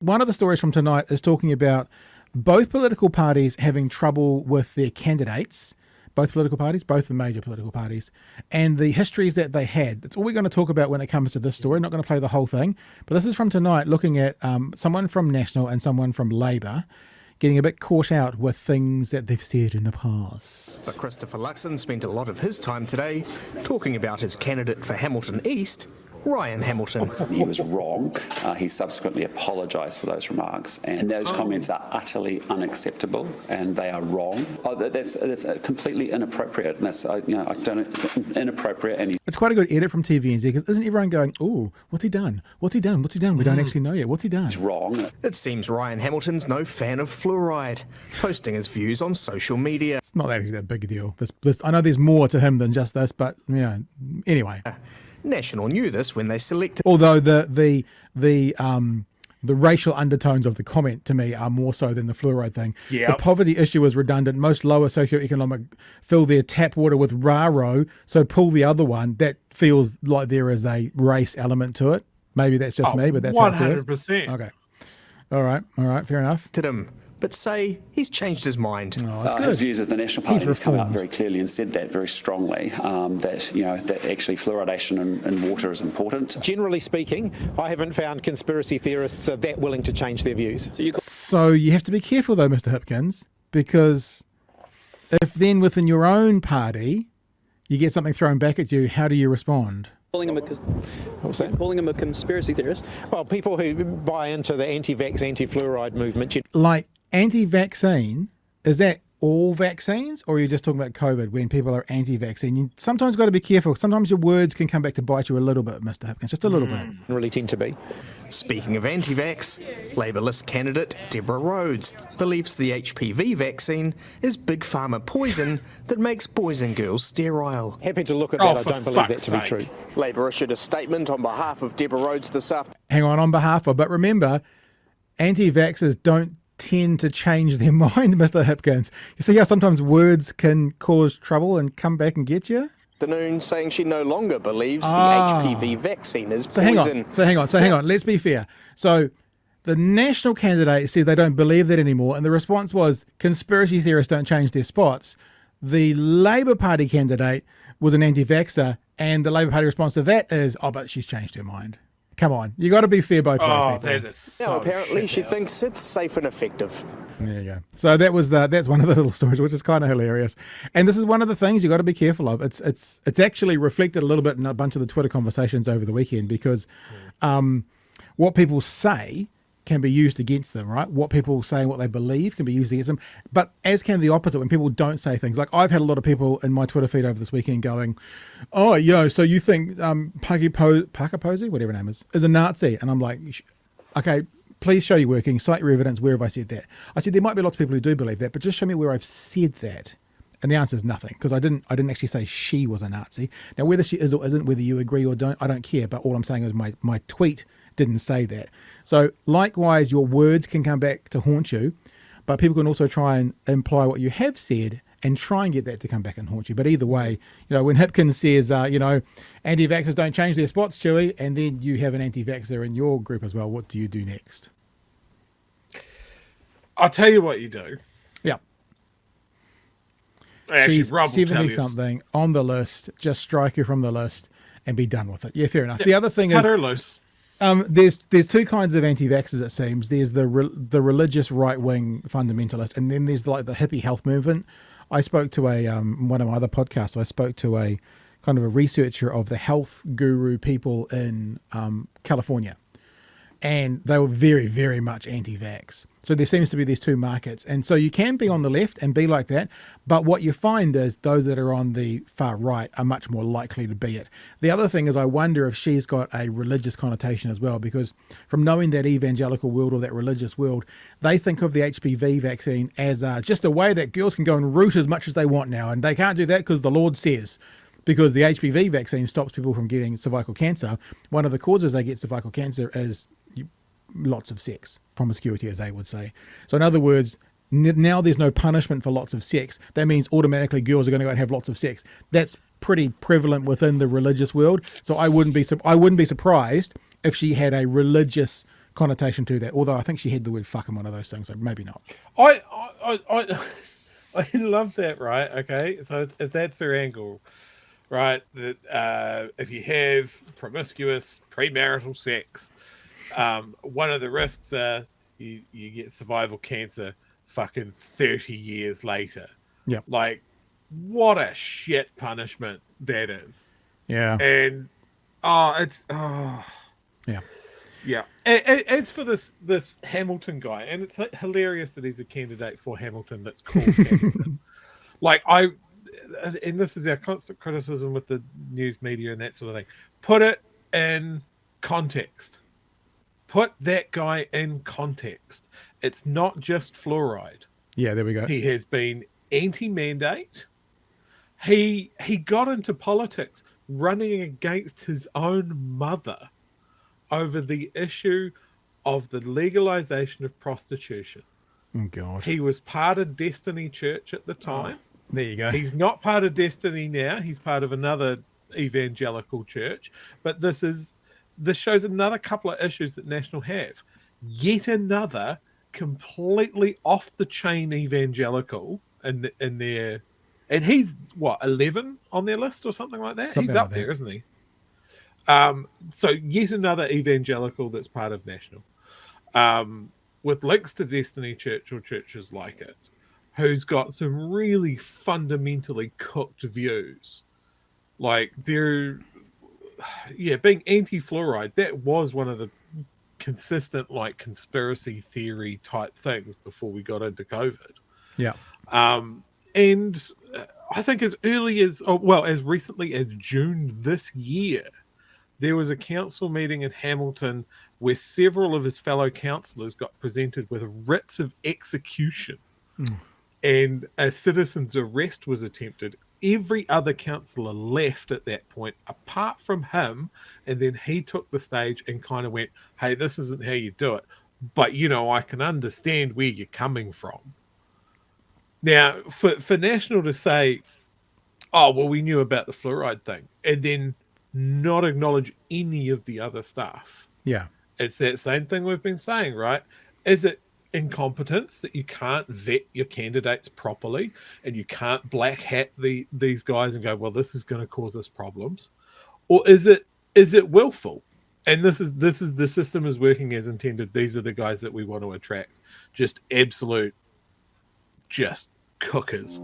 One of the stories from tonight is talking about both political parties having trouble with their candidates, both political parties, both the major political parties, and the histories that they had. That's all we're going to talk about when it comes to this story. Not going to play the whole thing, but this is from tonight, looking at someone from National and someone from Labour getting a bit caught out with things that they've said in the past. But Christopher Luxon spent a lot of his time today talking about his candidate for Hamilton East, Ryan Hamilton. He was wrong. He subsequently apologised for those remarks, and those comments are utterly unacceptable, and they are wrong. That's completely inappropriate, and that's it's inappropriate. And it's quite a good edit from TVNZ, because isn't everyone going, "Oh, what's he done? What's he done? What's he done? We don't actually know yet. What's he done?" It's wrong. It seems Ryan Hamilton's no fan of fluoride, posting his views on social media. It's not actually that big a deal. This I know there's more to him than just this, but anyway. National knew this when they selected. Although the racial undertones of the comment to me are more so than the fluoride thing. Yep. The poverty issue is redundant. Most lower socioeconomic fill their tap water with RARO, so pull the other one. That feels like there is a race element to it. Maybe that's just me, but that's 100%. how it feels. Okay. All right, fair enough. Him, but say he's changed his mind. Oh, that's good. His views as the National Party has come out reformed very clearly and said that very strongly, that actually fluoridation in water is important. Generally speaking, I haven't found conspiracy theorists are that willing to change their views. So you have to be careful though, Mr. Hipkins, because if then within your own party you get something thrown back at you, how do you respond? Calling him a conspiracy theorist? Well, people who buy into the anti-vax, anti-fluoride movement. Like anti-vaccine, is that all vaccines, or are you just talking about COVID when people are anti-vaccine? You sometimes got to be careful. Sometimes your words can come back to bite you a little bit, Mr. Hipkins, just a little bit. Really tend to be. Speaking of anti-vax, Labour list candidate Deborah Rhodes believes the HPV vaccine is big pharma poison that makes boys and girls sterile. Happy to look at that. I don't believe that to be true. Labour issued a statement on behalf of Deborah Rhodes this afternoon. Hang on behalf of, but remember, anti-vaxxers don't tend to change their mind, Mr. Hipkins. You see how sometimes words can cause trouble and come back and get you? Saying she no longer believes the HPV vaccine is poison. So hang on. Let's be fair. So the National candidate said they don't believe that anymore, and the response was conspiracy theorists don't change their spots. The Labour Party candidate was an anti-vaxxer, and the Labour Party response to that is, but she's changed her mind. Come on, you got to be fair both ways, people. Now apparently she thinks it's safe and effective. There you go. So that's one of the little stories, which is kind of hilarious. And this is one of the things you got to be careful of. It's actually reflected a little bit in a bunch of the Twitter conversations over the weekend, because what people say can be used against them, right? What people say and what they believe can be used against them, but as can the opposite when people don't say things. Like I've had a lot of people in my Twitter feed over this weekend going, so you think Parker Posey, whatever her name is a Nazi? And I'm like, okay, please show your working, cite your evidence, where have I said that? I said, there might be lots of people who do believe that, but just show me where I've said that. And the answer is nothing, because I didn't actually say she was a Nazi. Now, whether she is or isn't, whether you agree or don't, I don't care. But all I'm saying is my tweet didn't say that. So likewise, your words can come back to haunt you, but people can also try and imply what you have said and try and get that to come back and haunt you. But either way, when Hipkins says, anti-vaxxers don't change their spots, Chewy, and then you have an anti-vaxxer in your group as well, what do you do next? I'll tell you what you do. Yeah. Actually, She's Rob will tell 70 you. something on the list. Just strike her from the list and be done with it. Yeah, fair enough. The other thing Cut is, her loose. there's two kinds of anti-vaxxers, it seems. There's the religious right-wing fundamentalist, and then there's like the hippie health movement. I spoke to one of my other podcasts. I spoke to a kind of a researcher of the health guru people in California, and they were very, very much anti-vax. So there seems to be these two markets. And so you can be on the left and be like that, but what you find is those that are on the far right are much more likely to be it. The other thing is I wonder if she's got a religious connotation as well, because from knowing that evangelical world or that religious world, they think of the HPV vaccine as just a way that girls can go and root as much as they want now. And they can't do that because the Lord says, because the HPV vaccine stops people from getting cervical cancer. One of the causes they get cervical cancer is lots of sex, promiscuity, as they would say. So in other words, now there's no punishment for lots of sex. That means automatically girls are going to go and have lots of sex. That's pretty prevalent within the religious world. So I wouldn't be surprised if she had a religious connotation to that. Although I think she had the word fuck in one of those things, so maybe not. I love that, right? Okay, so if that's their angle, right, that if you have promiscuous premarital sex, one of the risks are you get cervical cancer fucking 30 years later. Yeah. Like, what a shit punishment that is. Yeah. And Yeah. yeah. As for this Hamilton guy, and it's hilarious that he's a candidate for Hamilton that's called Hamilton. Like, and this is our constant criticism with the news media and that sort of thing. Put it in context. Put that guy in context. It's not just fluoride. Yeah, there we go. He has been anti-mandate. He got into politics running against his own mother over the issue of the legalization of prostitution. Oh, God. He was part of Destiny Church at the time. There you go. He's not part of Destiny now. He's part of another evangelical church. But this shows another couple of issues that National have. Yet another completely off the chain evangelical in their, and he's what, 11 on their list or something like that. Something he's like up that. there, isn't he? So yet another evangelical that's part of National, with links to Destiny Church or churches like it, who's got some really fundamentally cooked views. Like, they're, being anti-fluoride, that was one of the consistent, like, conspiracy theory type things before we got into COVID. Yeah. And I think as early as, as recently as June this year, there was a council meeting in Hamilton where several of his fellow councillors got presented with writs of execution. And a citizen's arrest was attempted. Every other councillor left at that point, apart from him, and then he took the stage and kind of went, hey, this isn't how you do it, but, I can understand where you're coming from. Now, for National to say, oh, well, we knew about the fluoride thing, and then not acknowledge any of the other stuff. Yeah. It's that same thing we've been saying, right? Is it incompetence that you can't vet your candidates properly and you can't black hat these guys and go, well, this is going to cause us problems? Or is it willful? And this is the system is working as intended. These are the guys that we want to attract. Just absolute, just cookers.